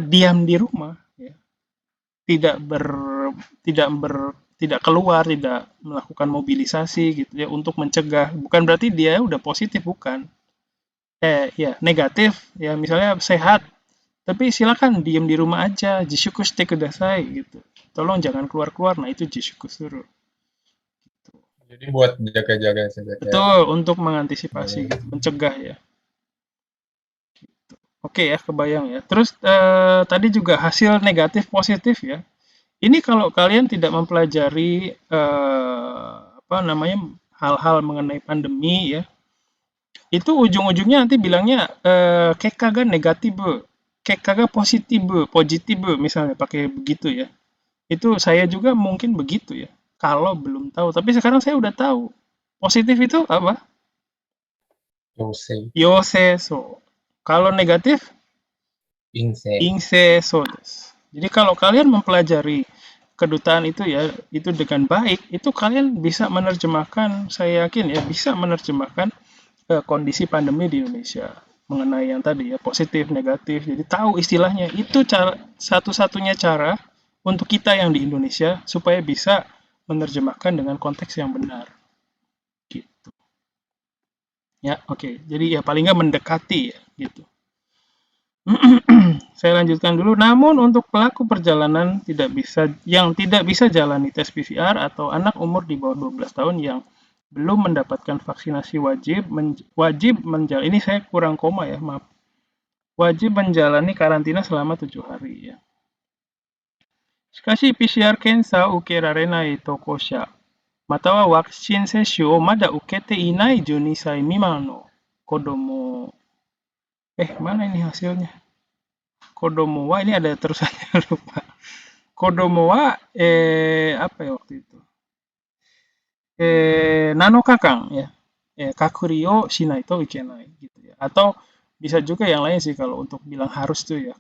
diam di rumah, ya. Tidak keluar, tidak melakukan mobilisasi gitu ya untuk mencegah. Bukan berarti dia udah positif, bukan. Ya, negatif, ya misalnya sehat, tapi silakan diam di rumah aja, Jishuku shite kudasai gitu. Tolong jangan keluar-keluar. Nah, itu Jishuku Suru. Jadi buat jaga-jaga saja. Betul, untuk mengantisipasi gitu, mencegah ya. Gitu. Oke ya, kebayang ya. Terus tadi juga hasil negatif positif ya. Ini kalau kalian tidak mempelajari apa namanya hal-hal mengenai pandemi ya, itu ujung-ujungnya nanti bilangnya kekaga negatif, kekaga positif, misalnya pakai begitu ya. Itu saya juga mungkin begitu ya, kalau belum tahu. Tapi sekarang saya udah tahu. Positif itu apa? Yosei, Yoseso. Kalau negatif, Insei. inseso. Jadi kalau kalian mempelajari kedutaan itu ya, itu dengan baik, itu kalian bisa menerjemahkan, saya yakin ya, bisa menerjemahkan kondisi pandemi di Indonesia mengenai yang tadi ya, positif, negatif. Jadi tahu istilahnya. Itu cara satu-satunya cara untuk kita yang di Indonesia supaya bisa menerjemahkan dengan konteks yang benar. Gitu. Ya, oke. Jadi ya paling nggak mendekati ya, gitu. Saya lanjutkan dulu. Namun untuk pelaku perjalanan yang tidak bisa jalani tes PCR atau anak umur di bawah 12 tahun yang belum mendapatkan vaksinasi wajib menjalani, ini saya kurang koma ya, maaf. Wajib menjalani karantina selama 7 hari ya. Shikashi PCR 検査を受けられない渡航者、またはワクチン接種をまだ受けていない12歳未満の子供。Mana ini hasilnya? Kodomo wa, ini ada terusannya lupa. Kodomo wa apa ya waktu itu? Nanokakang ya. Kakuri o shinai to ikenai gitu ya. Atau bisa juga yang lain sih kalau untuk bilang harus tuh ya.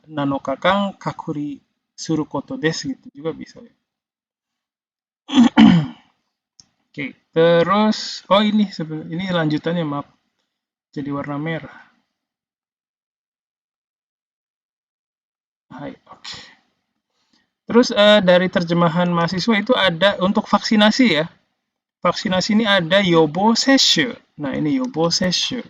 Nanokakang kakuri suru koto desu gitu juga bisa ya. Oke, terus ini lanjutannya, maaf. Jadi warna merah. Hai, oke. Terus dari terjemahan mahasiswa itu ada untuk vaksinasi ya. Vaksinasi ini ada yobo sesshu. Nah, ini yobo sesshu.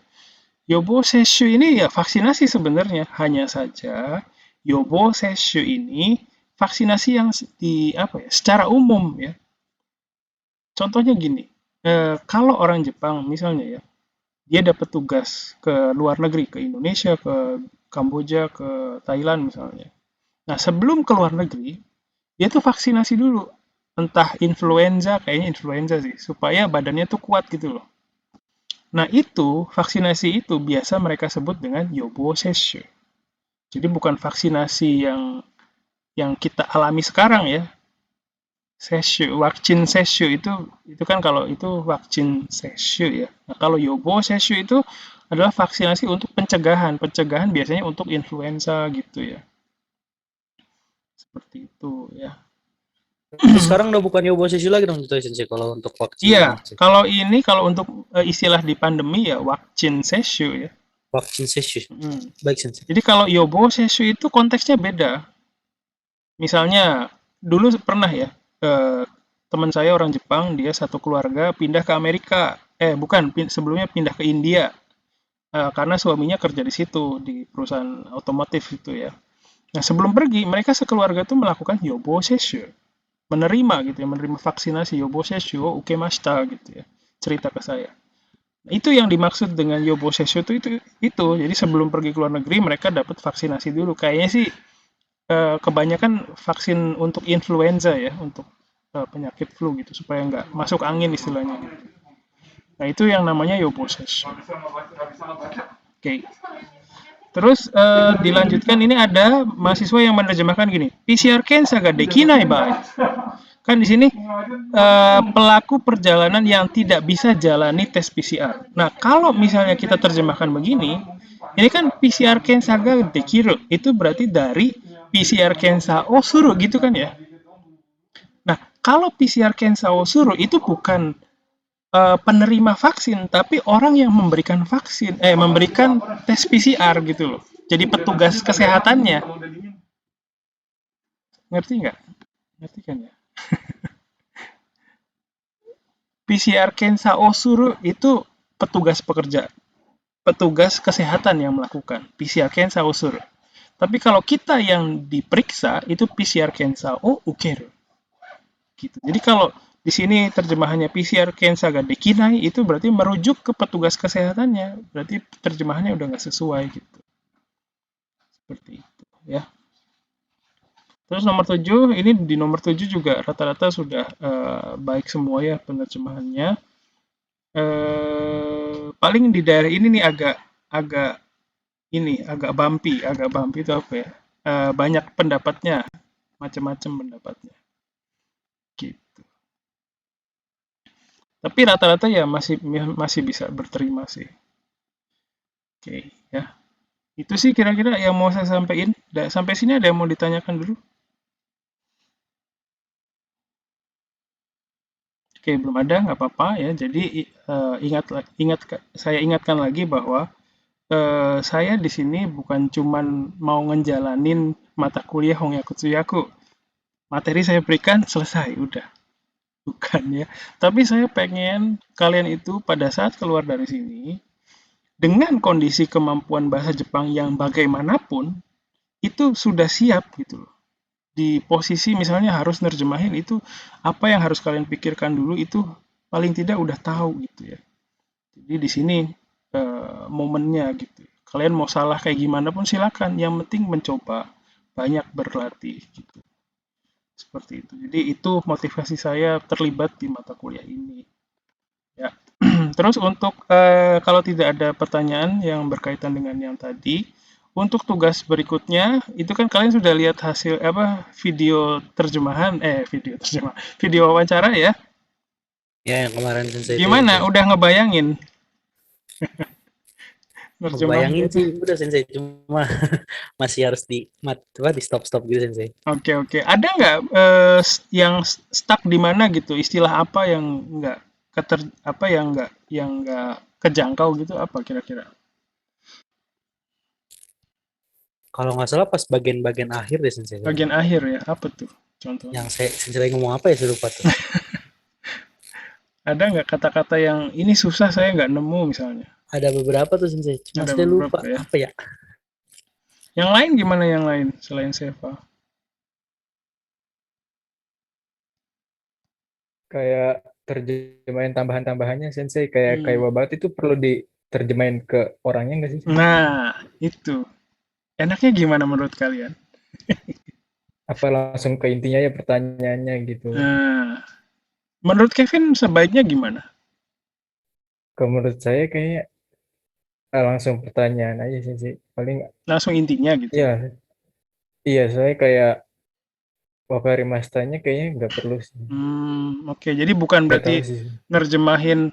Yobo sesshu ini ya vaksinasi sebenarnya, hanya saja yobo sesshu ini vaksinasi yang secara umum ya. Contohnya gini, kalau orang Jepang misalnya ya, dia dapat tugas ke luar negeri, ke Indonesia, ke Kamboja, ke Thailand misalnya. Nah, sebelum ke luar negeri, dia tuh vaksinasi dulu. Entah influenza, kayaknya influenza sih, supaya badannya tuh kuat gitu loh. Nah, vaksinasi itu biasa mereka sebut dengan yobo sesshu. Jadi bukan vaksinasi yang kita alami sekarang ya. Vaksin sesshu itu kan kalau itu vaksin sesshu ya. Nah, kalau yobo sesshu itu adalah vaksinasi untuk pencegahan. Pencegahan biasanya untuk influenza gitu ya. Seperti itu ya. Terus sekarang udah bukan yobo sesshu lagi dong Sensei kalau untuk vaksin. Iya, kalau untuk istilah di pandemi ya vaksin sesshu ya. Vaksin sesshu. Baik Sensei. Jadi kalau yobo sesshu itu konteksnya beda. Misalnya dulu pernah ya, teman saya orang Jepang, dia satu keluarga pindah ke Amerika. Sebelumnya pindah ke India. Karena suaminya kerja di situ, di perusahaan otomotif itu ya. Nah, sebelum pergi, mereka sekeluarga itu melakukan yobo sesshu. Menerima vaksinasi yobo sesshu o ukemashita gitu ya. Cerita ke saya. Nah, itu yang dimaksud dengan yobo sesshu itu. Jadi sebelum pergi ke luar negeri, mereka dapat vaksinasi dulu. Kayaknya sih kebanyakan vaksin untuk influenza ya, untuk penyakit flu gitu, supaya nggak masuk angin istilahnya gitu. Nah, itu yang namanya yobo sesshu. Oke. Terus dilanjutkan, ini ada mahasiswa yang menerjemahkan gini, PCR kensa ga dekinai bai. Kan di sini pelaku perjalanan yang tidak bisa jalani tes PCR. Nah, kalau misalnya kita terjemahkan begini, ini kan PCR kensa ga dekiru, itu berarti dari PCR kensa o suru gitu kan ya. Nah, kalau PCR kensa o suru itu bukan penerima vaksin, tapi orang yang memberikan memberikan tes PCR gitu loh. Jadi petugas kesehatannya. Ngerti nggak? Ngerti kan ya? PCR kensa o suru itu petugas kesehatan yang melakukan PCR kensa o suru. Tapi kalau kita yang diperiksa itu PCR kensa o ukeru. Gitu. Jadi kalau di sini terjemahannya PCR kensa ga dekinai itu berarti merujuk ke petugas kesehatannya. Berarti terjemahannya udah nggak sesuai gitu. Seperti itu ya. Terus nomor 7, ini di nomor 7 juga rata-rata sudah baik semua ya penerjemahannya. Paling di daerah ini nih agak bumpy itu apa ya? Banyak pendapatnya, macam-macam pendapatnya. Gitu. Tapi rata-rata ya masih bisa berterima sih. Oke, ya. Itu sih kira-kira yang mau saya sampaikan. Sampai sini ada yang mau ditanyakan dulu? Oke, belum ada, nggak apa-apa ya. Jadi saya ingatkan lagi bahwa saya di sini bukan cuman mau ngejalanin mata kuliah Hongyaku Tsuyaku. Materi saya berikan, selesai, udah. Bukan ya. Tapi saya pengen kalian itu pada saat keluar dari sini, dengan kondisi kemampuan bahasa Jepang yang bagaimanapun, itu sudah siap gitu loh. Di posisi misalnya harus nerjemahin itu, apa yang harus kalian pikirkan dulu itu paling tidak udah tahu gitu ya. Jadi di sini momennya gitu. Kalian mau salah kayak gimana pun silakan, yang penting mencoba, banyak berlatih gitu. Seperti itu. Jadi itu motivasi saya terlibat di mata kuliah ini. Ya. Terus untuk kalau tidak ada pertanyaan yang berkaitan dengan yang tadi, untuk tugas berikutnya itu kan kalian sudah lihat hasil video wawancara ya. Ya, yang kemarin Sensei itu. Gimana? Udah ngebayangin? Bayangin sih udah Sensei, cuma masih harus di stop gitu Sensei. Oke. Ada nggak yang stuck di mana gitu? Istilah apa yang nggak yang nggak kejangkau gitu, apa kira-kira? Kalau nggak salah pas bagian-bagian akhir deh Sensei. Bagian akhir ya, apa tuh contohnya? Yang Sensei ngomong apa ya, saya lupa tuh. Ada nggak kata-kata yang ini susah saya nggak nemu misalnya? Ada beberapa tuh Sensei, cuma Ada saya lupa beberapa ya. apa ya. Yang lain gimana yang lain selain Seva? Kayak terjemahin tambahan-tambahannya Sensei, kayak Kaiwa banget itu perlu diterjemahin ke orangnya nggak sih? Nah, itu. Enaknya gimana menurut kalian? Apa langsung ke intinya ya pertanyaannya gitu? Nah, menurut Kevin sebaiknya gimana? Kalau menurut saya kayak langsung pertanyaan aja sih. Paling Langsung intinya gitu. ya, iya saya kayak wakarimashitanya kayaknya nggak perlu sih. Oke. Jadi bukan Nggak tahu berarti sih. nerjemahin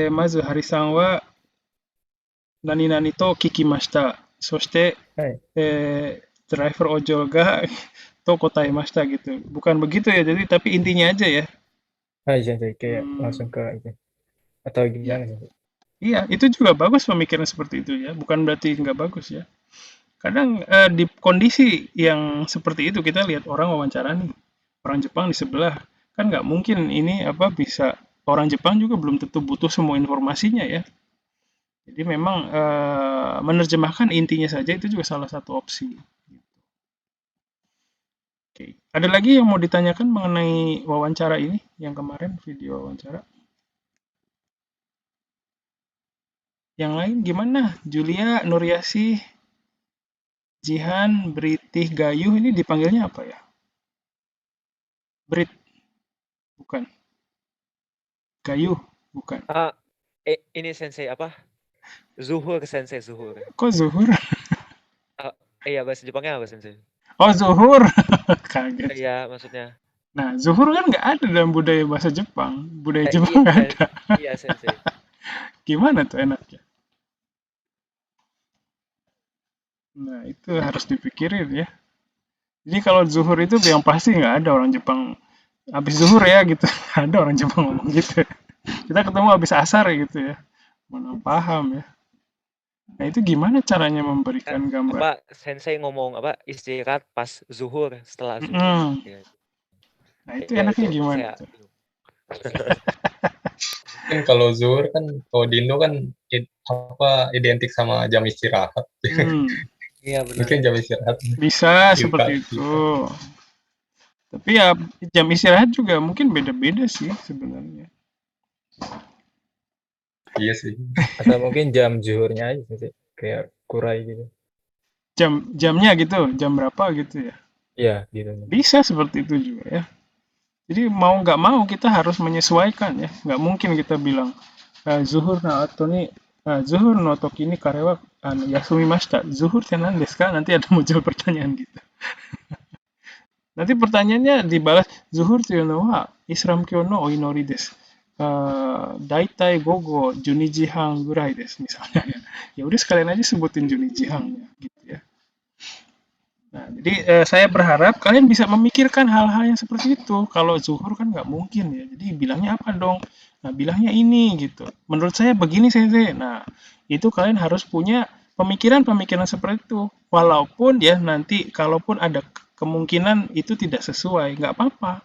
mazu Hari-san wa nani-nani to kikimashita. Soshite Hai. driver ojol ga to kotaemashita gitu. Bukan begitu ya. Jadi tapi intinya aja ya. Hai Sensei, kayak langsung ke itu. Atau gimana sih? Iya, itu juga bagus pemikiran seperti itu ya. Bukan berarti nggak bagus ya. Kadang di kondisi yang seperti itu kita lihat orang wawancara nih, orang Jepang di sebelah, kan nggak mungkin ini bisa orang Jepang juga belum tentu butuh semua informasinya ya. Jadi memang menerjemahkan intinya saja itu juga salah satu opsi. Oke. Ada lagi yang mau ditanyakan mengenai wawancara ini yang kemarin video wawancara? Yang lain gimana? Julia, Nuryasih, Jihan, Britih, Gayuh ini dipanggilnya apa ya? Brit, bukan. Gayuh, bukan. Ini Sensei apa? Zuhur Sensei, Zuhur. Kok Zuhur? Iya, bahasa Jepangnya apa Sensei? Oh, Zuhur. Kaget. Iya, maksudnya. Nah, Zuhur kan nggak ada dalam budaya bahasa Jepang. Budaya Jepang nggak ada. Iya, Sensei. Gimana tuh enaknya? Nah, itu harus dipikirin ya. Jadi kalau zuhur itu yang pasti nggak ada orang Jepang habis zuhur ya gitu. Ada orang Jepang ngomong gitu. Kita ketemu habis asar gitu ya. Mana paham ya. Nah, itu gimana caranya memberikan gambar? Sensei ngomong istirahat pas zuhur, setelah zuhur. Nah, itu enaknya gimana tuh? Kan kalau zuhur kan kalau di Indo kan identik sama jam istirahat. Iya benar. Mungkin jam istirahat. Bisa seperti itu. Tapi ya jam istirahat juga mungkin beda-beda sih sebenarnya. Iya sih. Atau mungkin jam zuhurnya aja sih, kayak kurai gitu. jamnya gitu, jam berapa gitu ya. Iya, gitu. Bisa seperti itu juga ya. Jadi mau nggak mau kita harus menyesuaikan ya. Nggak mungkin kita bilang zuhur zuhur no toki ni karewa yasumimashita. Zuhur tenan desu ka? Nanti ada muncul pertanyaan gitu. Nanti pertanyaannya dibalas zuhur to no wa Islam kyo no oinori desu. Daitai gogo juniji hang gurai desu misalnya ya. Ya udah sekalian aja sebutin juniji hang ya, gitu ya. Nah, jadi saya berharap kalian bisa memikirkan hal-hal yang seperti itu. Kalau zuhur kan nggak mungkin ya. Jadi bilangnya apa dong? Nah, bilangnya ini gitu. Menurut saya begini sensei. Nah, itu kalian harus punya pemikiran-pemikiran seperti itu. Walaupun ya nanti kalaupun ada kemungkinan itu tidak sesuai, nggak apa-apa.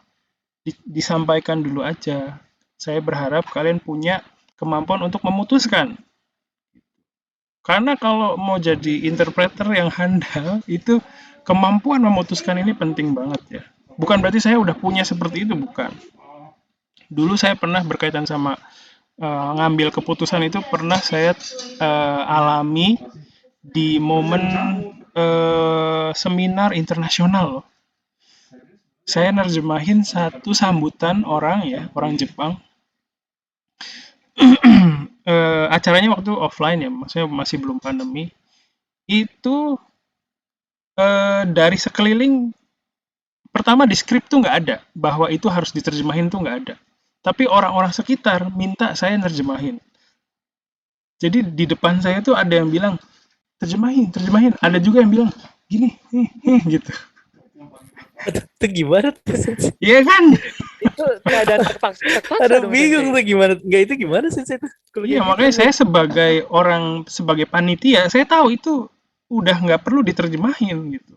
Disampaikan dulu aja. Saya berharap kalian punya kemampuan untuk memutuskan. Karena kalau mau jadi interpreter yang handal, itu kemampuan memutuskan ini penting banget ya. Bukan berarti saya udah punya seperti itu, bukan. Dulu saya pernah berkaitan sama ngambil keputusan itu pernah saya alami di momen seminar internasional loh. Saya nerjemahin satu sambutan orang Jepang. Acaranya waktu offline ya, maksudnya masih belum pandemi. Itu dari sekeliling, pertama di skrip tuh nggak ada bahwa itu harus diterjemahin, tuh nggak ada. Tapi orang-orang sekitar minta saya nerjemahin. Jadi di depan saya tuh ada yang bilang terjemahin. Ada juga yang bilang gini, gitu. Itu gimana tuh? Iya kan? Itu keadaan terpaksa Ada dong, bingung Sensei. tuh gimana? Enggak, itu gimana sih itu? Iya, makanya saya sebagai panitia, saya tahu itu udah nggak perlu diterjemahin gitu.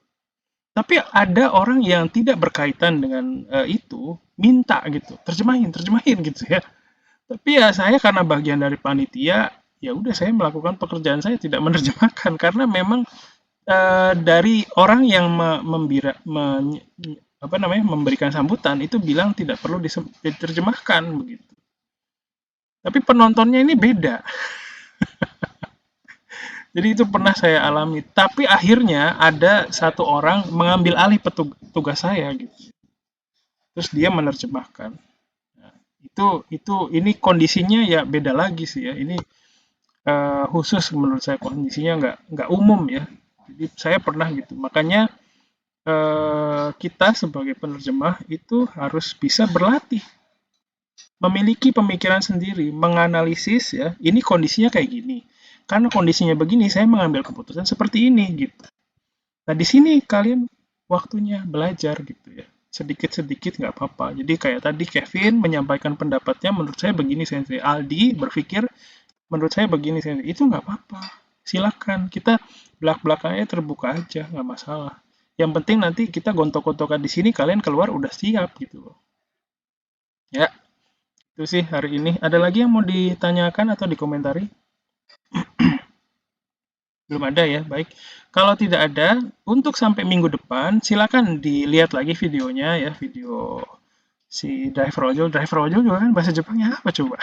Tapi ada orang yang tidak berkaitan dengan itu minta gitu, terjemahin gitu ya. Tapi ya saya karena bagian dari panitia, ya udah saya melakukan pekerjaan saya, tidak menerjemahkan karena memang dari orang yang memberikan sambutan itu bilang tidak perlu diterjemahkan begitu. Tapi penontonnya ini beda. Jadi itu pernah saya alami. Tapi akhirnya ada satu orang mengambil alih tugas saya gitu. Terus dia menerjemahkan. Nah, ini kondisinya ya beda lagi sih ya. Ini khusus menurut saya, kondisinya nggak umum ya. Jadi saya pernah gitu. Makanya kita sebagai penerjemah itu harus bisa berlatih, memiliki pemikiran sendiri, menganalisis ya. Ini kondisinya kayak gini. Karena kondisinya begini, saya mengambil keputusan seperti ini gitu. Nah di sini kalian waktunya belajar gitu ya. Sedikit-sedikit nggak apa-apa. Jadi kayak tadi Kevin menyampaikan pendapatnya, menurut saya begini sensei. Aldi berpikir menurut saya begini sensei. Itu nggak apa-apa. Silakan, kita belak-belakannya terbuka aja, nggak masalah. Yang penting nanti kita gontok-gontokan di sini, kalian keluar udah siap gitu loh. Ya, itu sih hari ini. Ada lagi yang mau ditanyakan atau dikomentari? Belum ada ya, baik. Kalau tidak ada, untuk sampai minggu depan, silakan dilihat lagi videonya ya, video si Driver Ojol. Driver Ojol juga kan bahasa Jepangnya apa coba?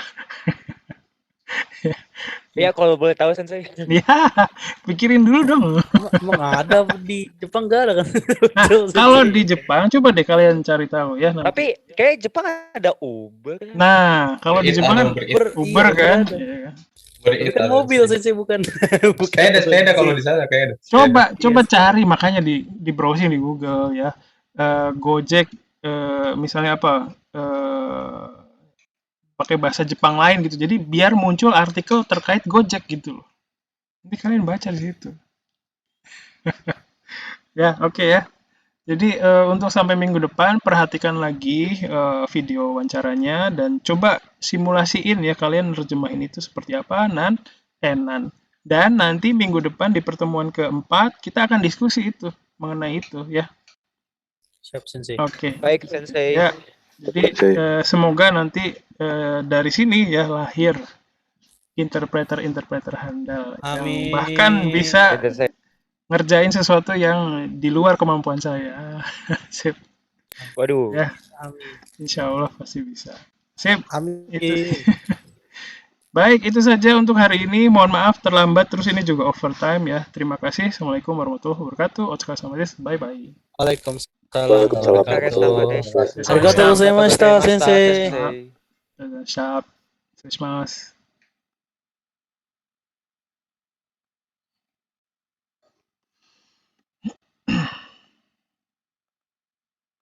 Ya kalau boleh tahu Sensei. Ya, pikirin dulu dong. Emang ada di Jepang nggak ada kan? Nah, kalau di Jepang, coba deh kalian cari tahu ya. Nanti. Tapi kayak Jepang ada Uber. Nah, kalau di Jepang kan Uber kan. Bukan mobil sih, bukan. Kayak ada kalau di sana kayak ada. Coba cari, makanya di browsing di Google ya. Gojek misalnya apa? Pakai bahasa Jepang lain gitu. Jadi biar muncul artikel terkait Gojek gitu loh. Nanti kalian baca di situ. Ya, oke ya. Jadi untuk sampai minggu depan perhatikan lagi video wawancaranya dan coba simulasiin ya kalian nerjemahin itu seperti apa dan nanti minggu depan di pertemuan keempat kita akan diskusi itu mengenai itu ya. Siap Sensei. Oke. Baik Sensei. Ya. Jadi semoga nanti dari sini ya lahir interpreter handal yang bahkan bisa ngerjain sesuatu yang di luar kemampuan saya. Sip. Waduh. Ya. Insya Allah pasti bisa. Sip. Amin. Itu. Baik, itu saja untuk hari ini. Mohon maaf terlambat, terus ini juga overtime ya. Terima kasih. Assalamualaikum warahmatullahi wabarakatuh. Otsuka sama desu. Bye-bye. Waalaikumsalam Waalaikumsalam warahmatullahi warahmatullahi wabarakatuh. Arigatou wabarakatuh. gozaimashita, sensei. Sharp. 失礼します。